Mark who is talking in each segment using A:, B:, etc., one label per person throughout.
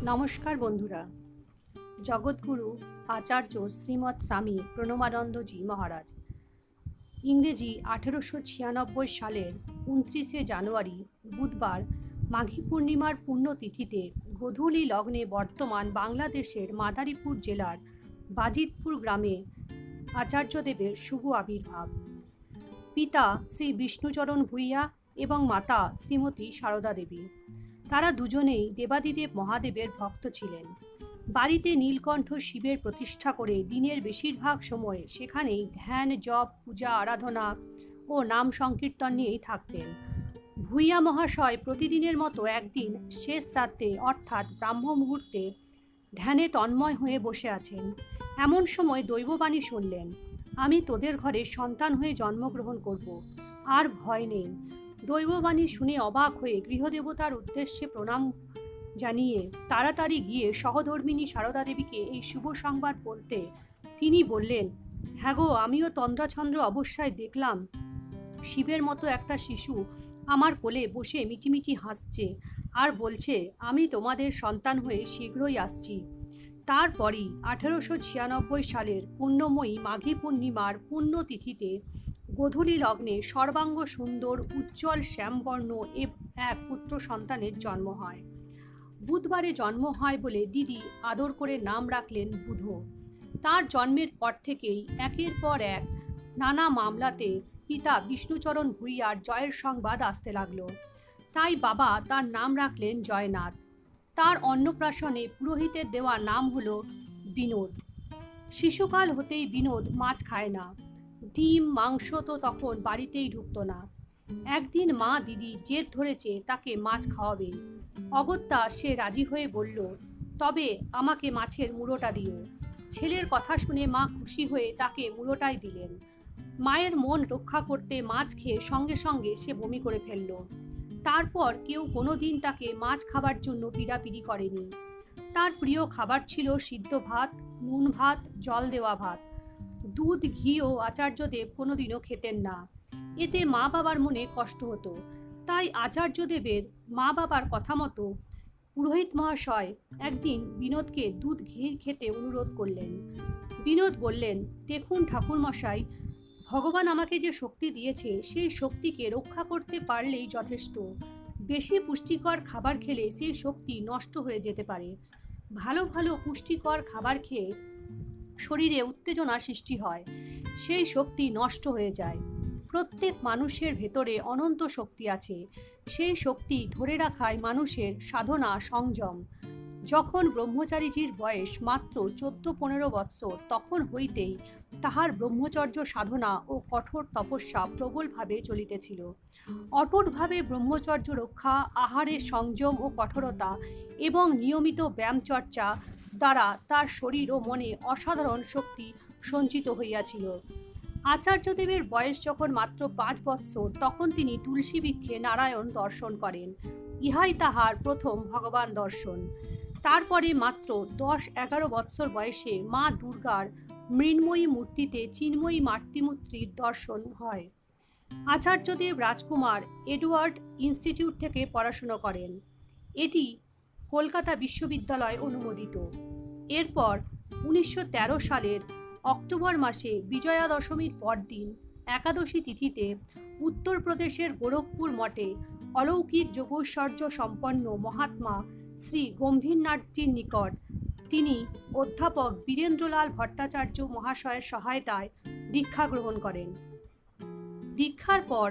A: নমস্কার বন্ধুরা। জগৎগুরু আচার্য শ্রীমৎ স্বামী প্রণবানন্দজি মহারাজ ইংরেজি 1896 সালের 29শে জানুয়ারি বুধবার মাঘী পূর্ণিমার পুণ্যতিথিতে গোধূলি লগ্নে বর্তমান বাংলাদেশের মাদারীপুর জেলার বাজিতপুর গ্রামে আচার্যদেবের শুভ আবির্ভাব। পিতা শ্রী বিষ্ণুচরণ ভূঁইয়া এবং মাতা শ্রীমতী সারদা দেবী। তারা দুজনেই দেবাদিদেব মহাদেবের ভক্ত ছিলেন। বাড়িতে নীলকণ্ঠ শিবের প্রতিষ্ঠা করে দিনের বেশিরভাগ সময় সেখানেই ধ্যান, জপ, পূজা, আরাধনা ও নাম সংকীর্তন নিয়েই থাকতেন। ভূঁইয়া মহাশয় প্রতিদিনের মতো একদিন শেষ রাতে অর্থাৎ ব্রাহ্ম মুহূর্তে ধ্যানে তন্ময় হয়ে বসে আছেন। এমন সময় দৈববাণী শুনলেন, আমি তোদের ঘরে সন্তান হয়ে জন্মগ্রহণ করব, আর ভয় নেই। দৈববাণী শুনে অবাক হয়ে গৃহদেবতার উদ্দেশ্যে প্রণাম জানিয়ে তাড়াতাড়ি গিয়ে সহধর্মিণী সারদা দেবীকে এই শুভ সংবাদ বলতে তিনি বললেন, হ্যাঁ গো, আমিও তন্দ্রাছন্দ্র অবস্থায় দেখলাম শিবের মতো একটা শিশু আমার কোলে বসে মিটিমিটি হাসছে আর বলছে, আমি তোমাদের সন্তান হয়ে শীঘ্রই আসছি। তারপরই 1896 সালের পুণ্যময়ী মাঘী পূর্ণিমার পুণ্যতিথিতে গোধূলি লগ্নে সর্বাঙ্গ সুন্দর উজ্জ্বল শ্যামবর্ণ এক পুত্র সন্তানের জন্ম হয়। বুধবারে জন্ম হয় বলে দিদি আদর করে নাম রাখলেন বুধ। তার জন্মের পর থেকেই একের পর এক নানা মামলাতে পিতা বিষ্ণুচরণ ভূঁইয়ার জয়ের সংবাদ আসতে লাগলো। তাই বাবা তার নাম রাখলেন জয়নাথ। তার অন্নপ্রাশনে পুরোহিতের দেওয়া নাম হলো বিনোদ। শিশুকাল হতেই বিনোদ মাছ খায় না, ডিম মাংস তো তখন বাড়িতেই ঢুকতো না। একদিন মা দিদি জেদ ধরেছে তাকে মাছ খাওয়াবে। অগত্যা সে রাজি হয়ে বলল, তবে আমাকে মাছের মুড়োটা দিও। ছেলের কথা শুনে মা খুশি হয়ে তাকে মুড়োটাই দিলেন। মায়ের মন রক্ষা করতে মাছ খেয়ে সঙ্গে সঙ্গে সে বমি করে ফেলল। তারপর কেউ কোনোদিন তাকে মাছ খাবার জন্য পীড়াপিড়ি করেনি। তার প্রিয় খাবার ছিল সিদ্ধ ভাত, নুন ভাত, জল দেওয়া ভাত। দুধ, ঘিও আচার্যদেব কোনোদিনও খেতেন না। এতে মা বাবার মনে কষ্ট হতো। তাই আচার্যদেবের মা বাবার কথা মতো পুরোহিত মহাশয় একদিন বিনোদকে দুধ ঘি খেতে অনুরোধ করলেন। বিনোদ বললেন, দেখুন ঠাকুরমশাই, ভগবান আমাকে যে শক্তি দিয়েছে সেই শক্তিকে রক্ষা করতে পারলেই যথেষ্ট। বেশি পুষ্টিকর খাবার খেলে সেই শক্তি নষ্ট হয়ে যেতে পারে। ভালো ভালো পুষ্টিকর খাবার খেয়ে শরীরে উত্তেজনা সৃষ্টি হয়, সেই শক্তি নষ্ট হয়ে যায়। প্রত্যেক মানুষের ভেতরে অনন্ত শক্তি আছে। সেই শক্তি ধরে রাখায় মানুষের সাধনা, সংযম। যখন ব্রহ্মচারীজির বয়স মাত্র 14-15 বৎসর, তখন হইতেই তাহার ব্রহ্মচর্য সাধনা ও কঠোর তপস্যা প্রবলভাবে চলিতেছিল। অটুটভাবে ব্রহ্মচর্য রক্ষা, আহারের সংযম ও কঠোরতা এবং নিয়মিত ব্যায়ামচর্চা দ্বারা তার শরীর ও মনে অসাধারণ শক্তি সঞ্চিত হইয়াছিল। আচার্যদেবের বয়স যখন মাত্র 5 বৎসর, তখন তিনি তুলসী বৃক্ষে নারায়ণ দর্শন করেন। ইহাই তাহার প্রথম ভগবান দর্শন। তারপরে মাত্র 10-11 বৎসর বয়সে মা দুর্গার মৃন্ময়ী মূর্তিতে চিন্ময়ী মাতৃমূর্তির দর্শন হয়। আচার্যদেব রাজকুমার এডওয়ার্ড ইনস্টিটিউট থেকে পড়াশুনো করেন। এটি কলকাতা বিশ্ববিদ্যালয় অনুমোদিত। এরপর 1913 সালের অক্টোবর মাসে বিজয়া দশমীর পরদিন একাদশী তিথিতে উত্তরপ্রদেশের গোরখপুর মঠে অলৌকিক যোগৈশ্বর্য সম্পন্ন মহাত্মা শ্রী গম্ভীরনাথজির নিকট তিনি অধ্যাপক বীরেন্দ্রলাল ভট্টাচার্য মহাশয়ের সহায়তায় দীক্ষা গ্রহণ করেন। দীক্ষার পর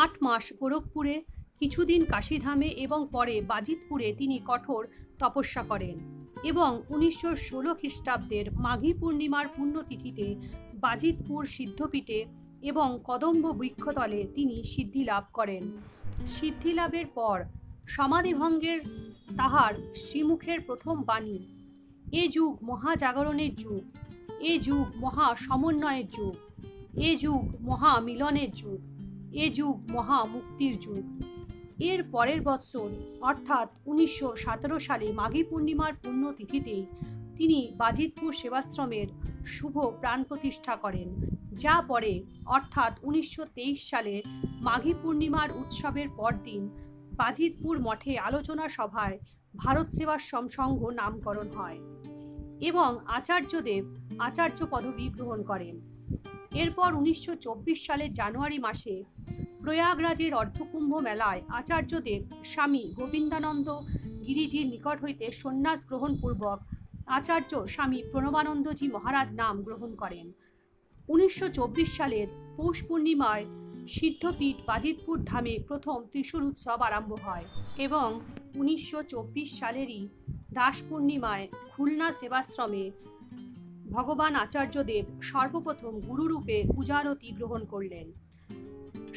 A: 8 মাস গোরখপুরে, কিছুদিন কাশীধামে এবং পরে বাজিতপুরে তিনি কঠোর তপস্যা করেন এবং 1916 খ্রিস্টাব্দের মাঘী পূর্ণিমার পুণ্যতিথিতে বাজিতপুর সিদ্ধপীঠে এবং কদম্ব বৃক্ষতলে তিনি সিদ্ধি লাভ করেন। সিদ্ধি লাভের পর সমাধিভঙ্গের তাহার শ্রীমুখের প্রথম বাণী, এ যুগ মহাজাগরণের যুগ, এ যুগ মহা সমন্বয়ের যুগ, এ যুগ মহা মিলনের যুগ, এ যুগ মহা মুক্তির যুগ। এর পরের বৎসর অর্থাৎ 1917 সালে মাঘী পূর্ণিমার পুণ্যতিথিতেই তিনি বাজিতপুর সেবাশ্রমের শুভ প্রাণ প্রতিষ্ঠা করেন, যা পরে অর্থাৎ 1923 সালে মাঘী পূর্ণিমার উৎসবের পরদিন বাজিতপুর মঠে আলোচনা সভায় ভারত সেবাশ্রম সংঘ নামকরণ হয় এবং আচার্যদেব আচার্য পদবি গ্রহণ করেন। এরপর 1924 সালের জানুয়ারি মাসে প্রয়াগরাজের অর্ধকুম্ভ মেলায় আচার্যদেব স্বামী গোবিন্দানন্দ গিরিজির নিকট হইতে সন্ন্যাস গ্রহণ পূর্বক আচার্য স্বামী প্রণবানন্দজি মহারাজ নাম গ্রহণ করেন। 1924 সালের পৌষ পূর্ণিমায় সিদ্ধপীঠ বাজিতপুর ধামে প্রথম ত্রিশূল উৎসব আরম্ভ হয় এবং 1924 সালেরই রাস পূর্ণিমায় খুলনা সেবাশ্রমে ভগবান আচার্যদেব সর্বপ্রথম গুরুরূপে পূজারতি গ্রহণ করলেন।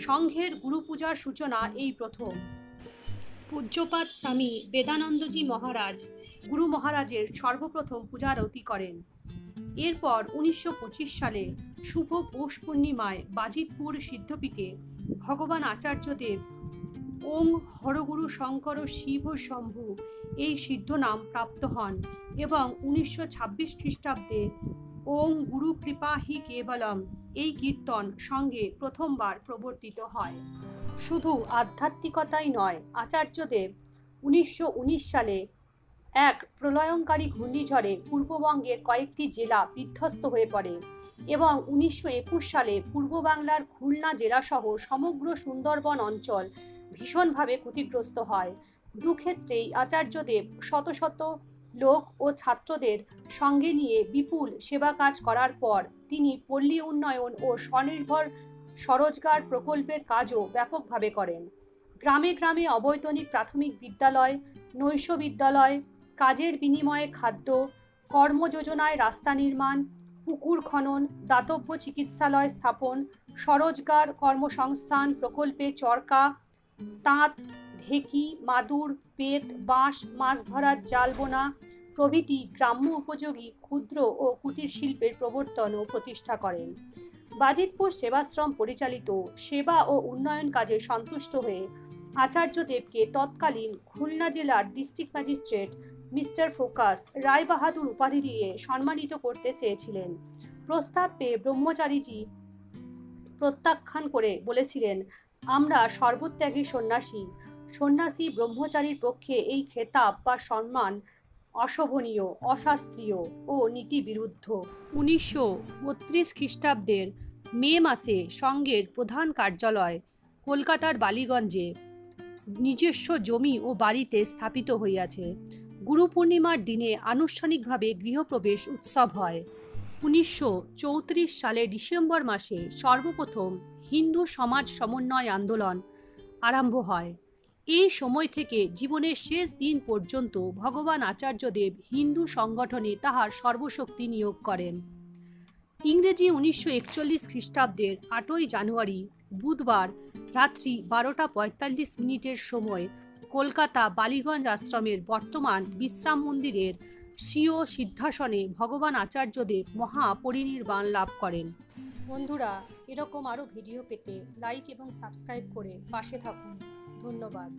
A: সংঘের গুরু পূজার সূচনা এই প্রথম। পূজ্যপাদ স্বামী বেদানন্দজি মহারাজ গুরু মহারাজের সর্বপ্রথম পূজারতি করেন। এরপর 1925 সালে শুভ পৌষ পূর্ণিমায় বাজিতপুর সিদ্ধপীঠে ভগবান আচার্যদেব ওং হরগুরু শঙ্কর শিব শম্ভু এই সিদ্ধ নাম প্রাপ্ত হন এবং 1926 খ্রিস্টাব্দে ওং গুরু কৃপা হি কেবলম এই কীর্তন সঙ্গে প্রথমবার প্রবর্তিত হয়। শুধু আধ্যাত্মিকতাই নয়, আচার্যদেব 1919 সালে এক প্রলয়ঙ্কারী ঘূর্ণিঝড়ে পূর্ববঙ্গের কয়েকটি জেলা বিধ্বস্ত হয়ে পড়ে এবং 1921 সালে পূর্ব বাংলার খুলনা জেলাসহ সমগ্র সুন্দরবন অঞ্চল ভীষণভাবে ক্ষতিগ্রস্ত হয়। দুক্ষেত্রেই আচার্যদেব শত শত লোক ও ছাত্রদের সঙ্গে নিয়ে বিপুল সেবা কাজ করার পর তিনি পল্লী উন্নয়ন ও স্বনির্ভর স্বরোজগার প্রকল্পের কাজও ব্যাপকভাবে করেন। গ্রামে গ্রামে অবৈতনিক প্রাথমিক বিদ্যালয়, নৈশ বিদ্যালয়, কাজের বিনিময়ে খাদ্য, কর্মযোজনায় রাস্তা নির্মাণ, পুকুর খনন, দাতব্য চিকিৎসালয় স্থাপন, স্বরোজগার কর্মসংস্থান প্রকল্পে চরকা, তাঁত, ঢেকি, মাদুর, বেত, বাঁশ, মাছ ধরার জাল বোনা প্রভৃতি গ্রাম্য উপযোগী ক্ষুদ্র ও কুটির শিল্পের প্রবর্তন ও প্রতিষ্ঠা করেন। বাজিতপুর সেবাশ্রম পরিচালিত সেবা ও উন্নয়ন কাজে সন্তুষ্ট হয়ে আচার্যদেবকে তৎকালীন খুলনা জেলার ডিস্ট্রিক্ট ম্যাজিস্ট্রেট মিস্টার ফোকাস রায়বাহাদুর উপাধি দিয়ে সম্মানিত করতে চেয়েছিলেন। প্রস্তাব পেয়ে ব্রহ্মচারীজি প্রত্যাখ্যান করে বলেছিলেন, আমরা সর্বত্যাগী সন্ন্যাসী ব্রহ্মচারীর পক্ষে এই খেতাব বা সম্মান অশোভনীয়, অশাস্ত্রীয় ও নীতিবিরুদ্ধ। 1932 খ্রিস্টাব্দের মে মাসে সংঘের প্রধান কার্যালয় কলকাতার বালিগঞ্জে নিজস্ব জমি ও বাড়িতে স্থাপিত হইয়াছে। গুরু পূর্ণিমার দিনে আনুষ্ঠানিকভাবে গৃহপ্রবেশ উৎসব হয়। 1934 সালে ডিসেম্বর মাসে সর্বপ্রথম হিন্দু সমাজ সমন্বয় আন্দোলন আরম্ভ হয়। এই সময় থেকে জীবনের শেষ দিন পর্যন্ত ভগবান আচার্যদেব হিন্দু সংগঠনে তাহার সর্বশক্তি নিয়োগ করেন। ইংরেজি 1941 খ্রিস্টাব্দের 8ই জানুয়ারি বুধবার রাত্রি 12:45 সময় কলকাতা বালিগঞ্জ আশ্রমের বর্তমান বিশ্রাম মন্দিরের স্বীয় সিদ্ধাসনে ভগবান আচার্যদেব মহাপরিনির্বাণ লাভ করেন। বন্ধুরা, এরকম আরও ভিডিও পেতে লাইক এবং সাবস্ক্রাইব করে পাশে থাকুন। ধন্যবাদ।